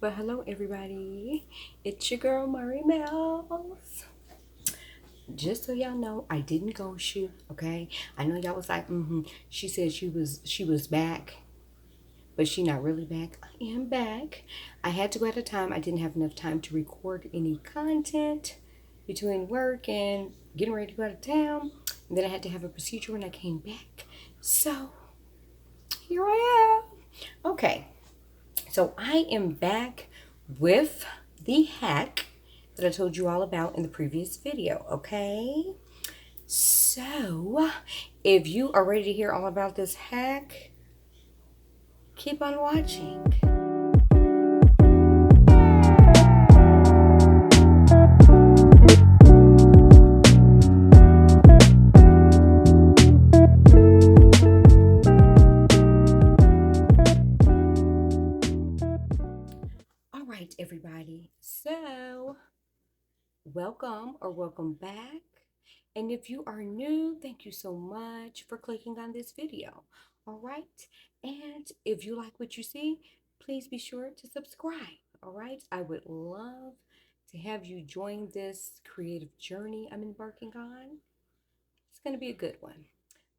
But hello, everybody. It's your girl, McCalls. Just so y'all know, I didn't ghost you. Okay, I know y'all was like, She said she was back, but she not really back. I am back. I had to go at a time. I didn't have enough time to record any content between work and getting ready to go out of town. And then I had to have a procedure when I came back. So here I am. Okay, so I am back with the hack that I told you all about in the previous video, okay? So, if you are ready to hear all about this hack, keep on watching. All right, everybody. So, welcome back. And if you are new, thank you so much for clicking on this video. All right. And if you like what you see, please be sure to subscribe. All right. I would love to have you join this creative journey I'm embarking on. It's going to be a good one.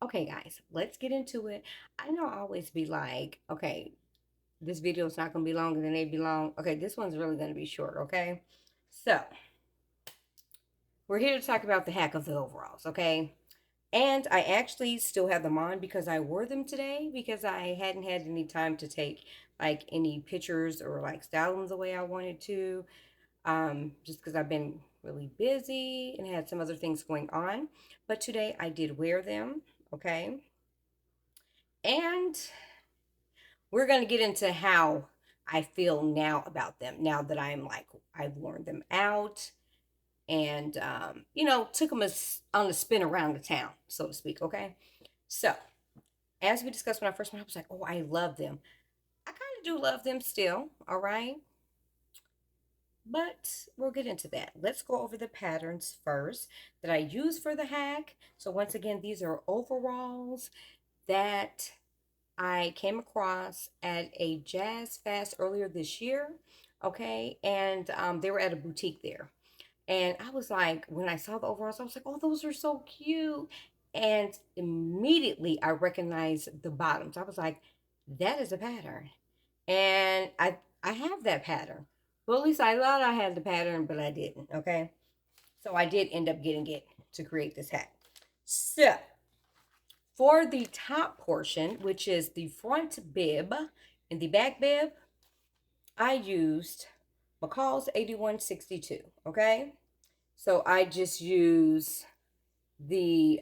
Okay, guys, let's get into it. I know I always be like, okay, this video is not going to be longer than they belong. Okay, this one's really going to be short. Okay. So, we're here to talk about the hack of the overalls, okay? And I actually still have them on because I wore them today because I hadn't had any time to take like any pictures or like style them the way I wanted to. Just because I've been really busy and had some other things going on. But today I did wear them, okay? And we're going to get into how I feel now about them now that I've worn them out and took them on a spin around the town, so to speak. Okay, so as we discussed when I first went, I was like, oh, I love them. I kind of do love them still. All right, but we'll get into that. Let's go over the patterns first that I use for the hack. So once again, these are overalls that I came across at a jazz fest earlier this year. Okay, and they were at a boutique there. And I was like, when I saw the overalls, I was like, oh, those are so cute. And immediately I recognized the bottoms. I was like, that is a pattern. And I have that pattern. Well, at least I thought I had the pattern, but I didn't. Okay. So I did end up getting it to create this hat. So for the top portion, which is the front bib and the back bib, I used McCalls 8162. Okay. So I just use the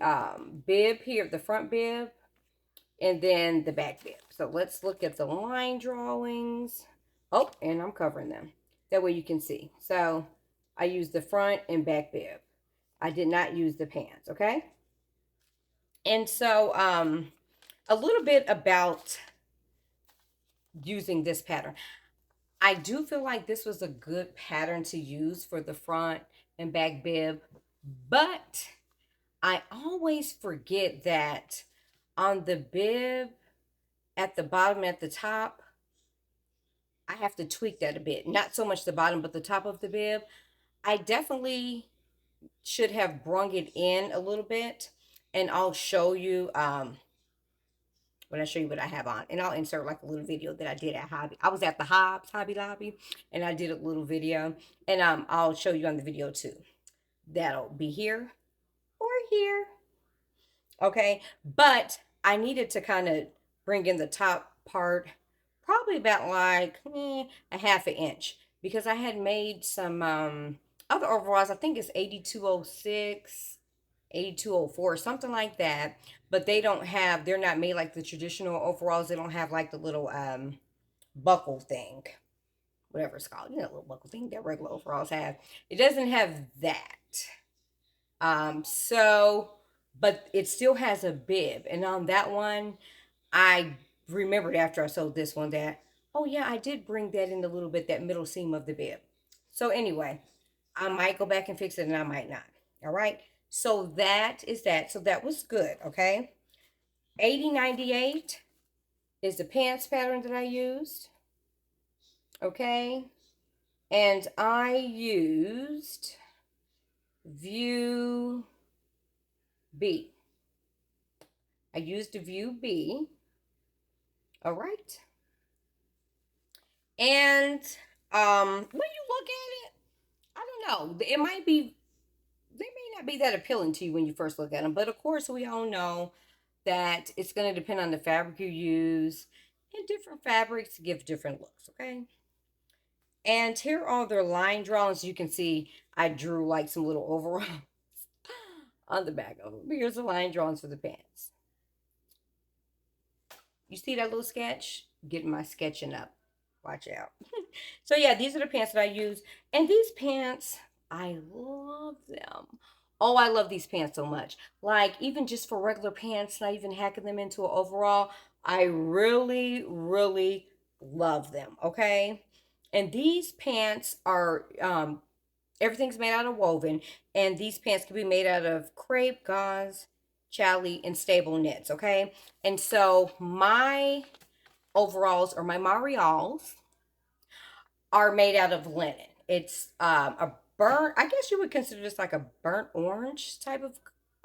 bib here, the front bib, and then the back bib. So let's look at the line drawings. Oh, and I'm covering them. That way you can see. So I use the front and back bib. I did not use the pants, okay? And so a little bit about using this pattern. I do feel like this was a good pattern to use for the front and back bib, but I always forget that on the bib at the bottom, at the top, I have to tweak that a bit. Not so much the bottom, but the top of the bib. I definitely should have brung it in a little bit. And I'll show you when I show you what I have on. And I'll insert like a little video that I did at Hobby. I was at the Hobby Lobby, and I did a little video. And I'll show you on the video too. That'll be here or here. Okay, but I needed to kind of bring in the top part probably about like a half an inch because I had made some other overalls. I think it's 8206, 8204, something like that, but they're not made like the traditional overalls. They don't have like the little buckle thing, whatever it's called, little buckle thing that regular overalls have. It doesn't have that. So, but it still has a bib. And on that one, I remembered after I sold this one that, oh yeah, I did bring that in a little bit, that middle seam of the bib. So anyway, I might go back and fix it and I might not. All right. So that is that. So that was good. Okay. 8098 is the pants pattern that I used. Okay. And I used View B. I used a View B. All right. And when you look at it, I don't know. It might be, they may not be that appealing to you when you first look at them. But of course, we all know that it's going to depend on the fabric you use. And different fabrics give different looks, okay? And here are their line drawings. You can see I drew like some little overalls on the back of them. Here's the line drawings for the pants. You see that little sketch? Getting my sketching up. Watch out. So yeah, these are the pants that I use. And these pants, I love them. Oh, I love these pants so much. Like, even just for regular pants, not even hacking them into an overall, I really, really love them. Okay. And these pants are, everything's made out of woven. And these pants can be made out of crepe, gauze, challis, and stable knits. Okay. And so my overalls or my marials are made out of linen. It's a burnt, I guess you would consider this like a burnt orange type of,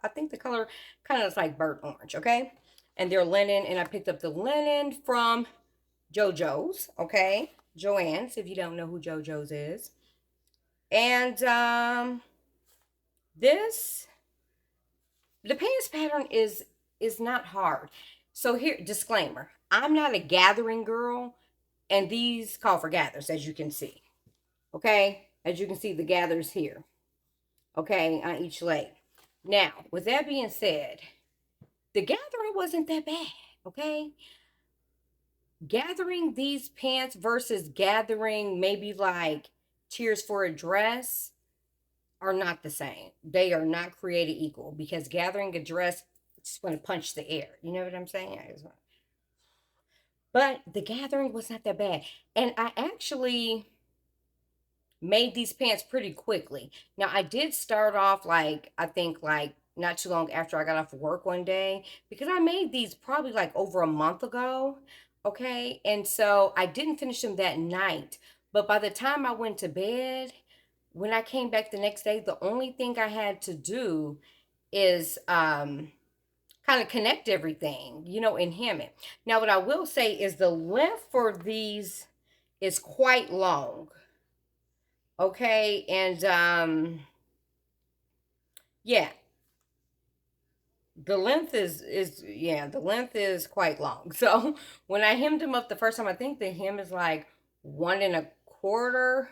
I think the color kind of looks like burnt orange, okay? And they're linen, and I picked up the linen from JoJo's, okay? Joann's, if you don't know who JoJo's is. And this, the pants pattern is not hard. So here, disclaimer, I'm not a gathering girl, and these call for gathers, as you can see. Okay, as you can see, the gathers here, okay, on each leg. Now, with that being said, the gathering wasn't that bad, okay? Gathering these pants versus gathering maybe like Tears for a Dress are not the same. They are not created equal, because gathering a dress just want to punch the air. You know what I'm saying? But the gathering was not that bad. And I actually made these pants pretty quickly. Now, I did start off like, I think like not too long after I got off work one day, because I made these probably like over a month ago. Okay. And so I didn't finish them that night. But by the time I went to bed, when I came back the next day, the only thing I had to do is kind of connect everything, and hem it. Now, what I will say is the length for these is quite long. Okay, and yeah, the length is quite long. So when I hemmed them up the first time, I think the hem is like 1 1/4.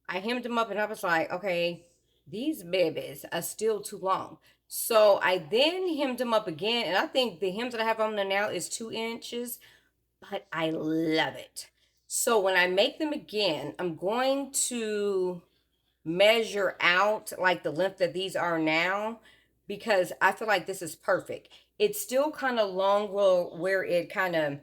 I hemmed them up and I was like, okay, these babies are still too long. So I then hemmed them up again, and I think the hems that I have on them now is 2 inches, but I love it. So when I make them again, I'm going to measure out like the length that these are now, because I feel like this is perfect. It's still kind of long where it kind of,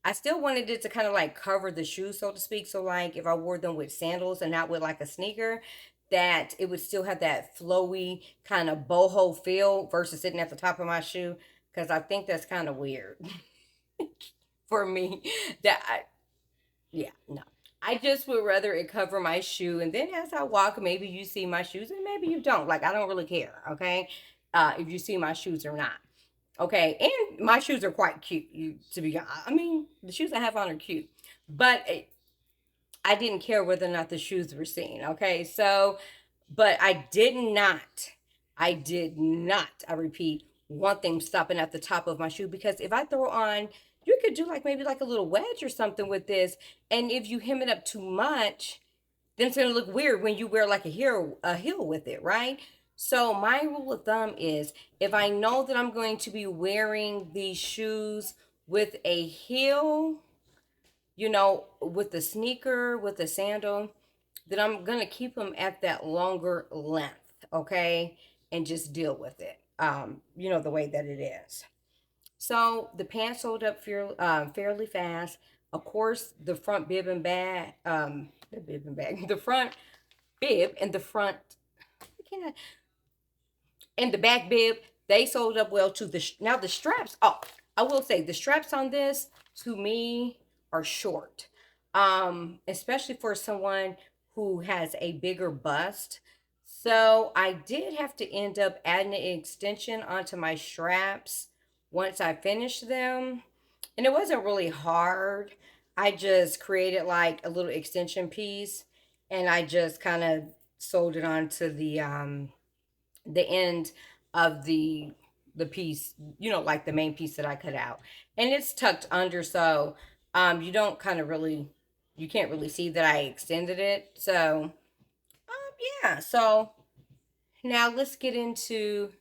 I still wanted it to kind of like cover the shoe, so to speak. So like if I wore them with sandals and not with like a sneaker, that it would still have that flowy kind of boho feel versus sitting at the top of my shoe, because I think that's kind of weird for me. That I, yeah, no. I just would rather it cover my shoe, and then as I walk, maybe you see my shoes and maybe you don't. Like, I don't really care, okay? If you see my shoes or not. Okay, and my shoes are quite cute. To be honest, I mean, the shoes I have on are cute, but I didn't care whether or not the shoes were seen. Okay, so, but I did not. I repeat, want them stopping at the top of my shoe, because if I throw on, you could do like maybe like a little wedge or something with this, and if you hem it up too much, then it's gonna look weird when you wear like a heel with it, right? So my rule of thumb is, if I know that I'm going to be wearing these shoes with a heel, with the sneaker, with the sandal, then I'm gonna keep them at that longer length, okay, and just deal with it, the way that it is. So the pants sold up fairly fast. Of course, the front bib and bag, the bib and bag, the front bib and the front, and the back bib, they sold up well too. Now the straps. Oh, I will say the straps on this to me are short. especially for someone who has a bigger bust. So I did have to end up adding an extension onto my straps once I finished them. And it wasn't really hard. I just created like a little extension piece and I just kind of sewed it onto the end of the piece, like the main piece that I cut out. And it's tucked under, so you don't kind of really, you can't really see that I extended it. So yeah, so now let's get into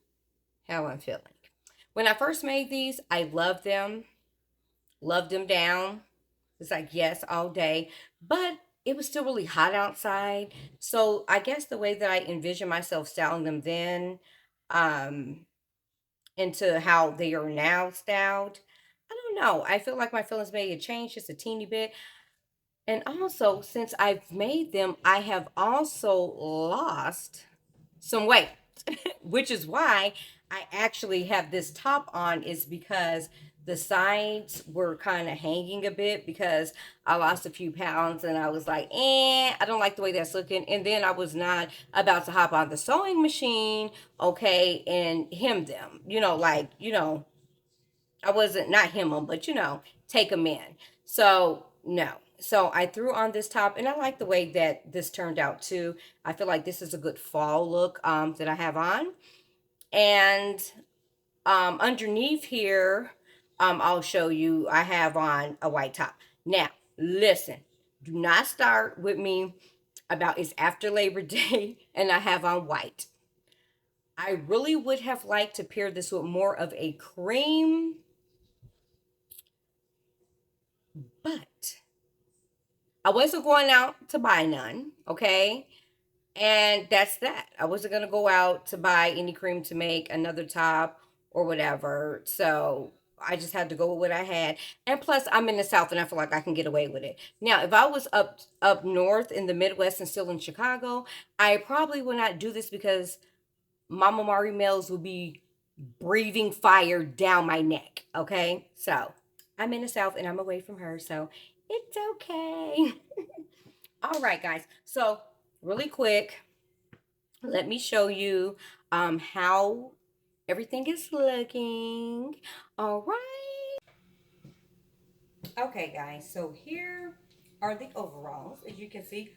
how I'm feeling. When I first made these, I loved them down. It's like yes all day, but it was still really hot outside. So I guess the way that I envisioned myself styling them then, um, into how they are now styled. I don't know. I feel like my feelings may have changed just a teeny bit. And also, since I've made them, I have also lost some weight, which is why I actually have this top on, is because the sides were kind of hanging a bit because I lost a few pounds and I was like, I don't like the way that's looking. And then I was not about to hop on the sewing machine, okay, and hem them, I wasn't, not hem them, but take them in. So, no. So I threw on this top and I like the way that this turned out too. I feel like this is a good fall look that I have on. And underneath here, I'll show you, I have on a white top. Now, listen, do not start with me about it's after Labor Day and I have on white. I really would have liked to pair this with more of a cream, but I wasn't going out to buy none, okay? And that's that. I wasn't going to go out to buy any cream to make another top or whatever. So I just had to go with what I had. And plus I'm in the South and I feel like I can get away with it. Now, if I was up north in the Midwest and still in Chicago, I probably would not do this because Mama Mari Mills would be breathing fire down my neck, okay? So, I'm in the South and I'm away from her, so it's okay. All right, guys. So, really quick, let me show you how everything is looking. All right. Okay, guys. So here are the overalls, as you can see.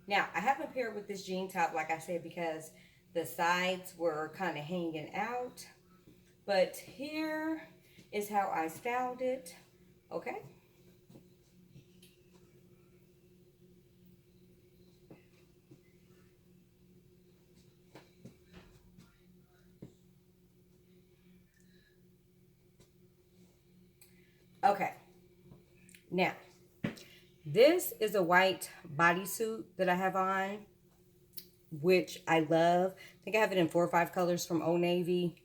Now, I haven't paired with this jean top, like I said, because the sides were kind of hanging out. But here is how I styled it. Okay. Okay. Now, this is a white bodysuit that I have on, which I love. I think I have it in 4 or 5 colors from Old Navy.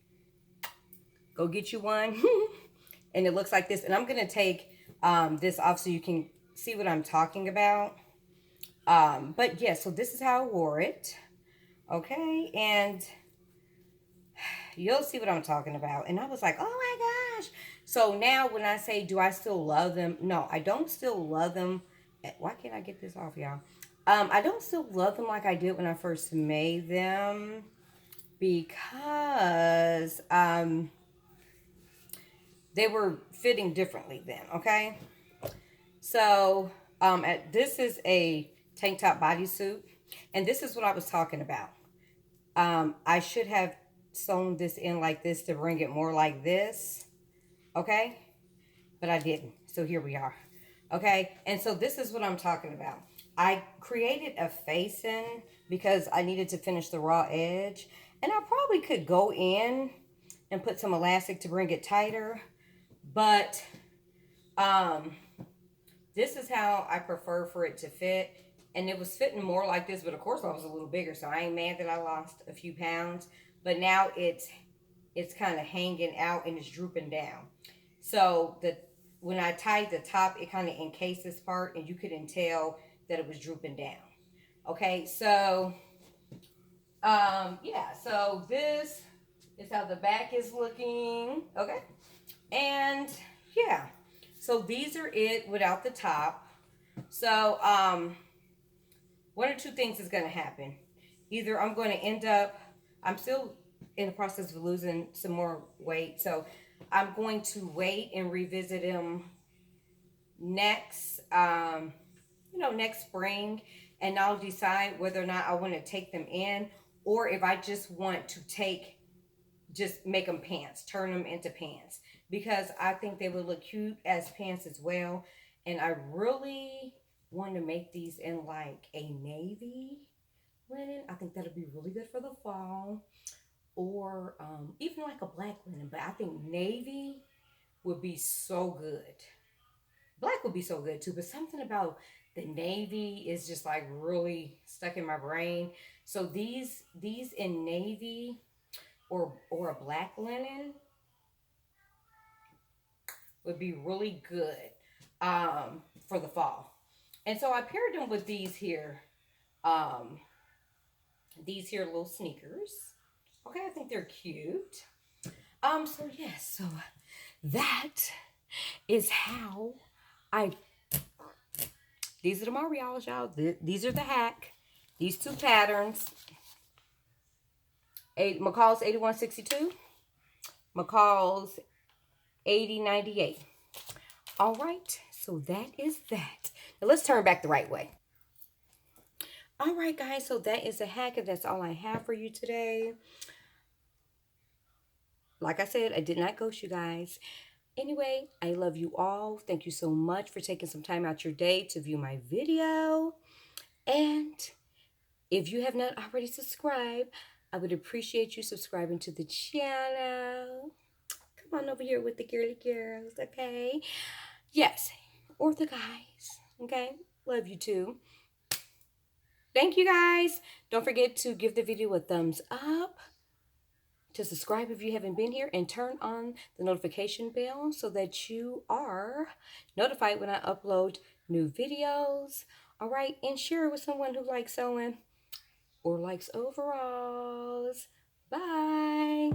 Go get you one. And it looks like this. And I'm going to take this off so you can see what I'm talking about. But yeah, so this is how I wore it. Okay. And you'll see what I'm talking about. And I was like, oh my gosh. So now when I say, do I still love them? No, I don't still love them. Why can't I get this off, y'all? I don't still love them like I did when I first made them because they were fitting differently then, okay? So this is a tank top bodysuit, and this is what I was talking about. I should have sewn this in like this to bring it more like this, okay? But I didn't, so here we are, okay? And so this is what I'm talking about. I created a facing because I needed to finish the raw edge, and I probably could go in and put some elastic to bring it tighter, but um, this is how I prefer for it to fit. And it was fitting more like this, but of course I was a little bigger, so I ain't mad that I lost a few pounds. But now it's kind of hanging out and it's drooping down. So when I tied the top, it kind of encased this part, and you couldn't tell that it was drooping down. Okay, so yeah, so this is how the back is looking. Okay, and yeah, So these are it without the top. So one or two things is going to happen. Either I'm going to end up, I'm still in the process of losing some more weight. So I'm going to wait and revisit them next, next spring. And I'll decide whether or not I want to take them in, or if I just want to just make them pants, turn them into pants, because I think they would look cute as pants as well. And I really want to make these in like a navy linen. I think that'll be really good for the fall, or even like a black linen. But I think navy would be so good. Black would be so good too, but something about the navy is just like really stuck in my brain. So these in navy or a black linen would be really good for the fall. And so I paired them with um, these here little sneakers. Okay, I think they're cute. So yes, so that is how I. These are the Marials, y'all. These are the hack. These two patterns. McCall's 8162. McCall's 8098. All right, so that is that. Now let's turn back the right way. All right, guys, so that is a hack, and that's all I have for you today. Like I said, I did not ghost you guys. Anyway, I love you all. Thank you so much for taking some time out your day to view my video. And if you have not already subscribed, I would appreciate you subscribing to the channel. Come on over here with the girly girls, okay? Yes, or the guys, okay? Love you too. Thank you guys. Don't forget to give the video a thumbs up, to subscribe if you haven't been here, and turn on the notification bell so that you are notified when I upload new videos. All right, and share it with someone who likes sewing or likes overalls. Bye.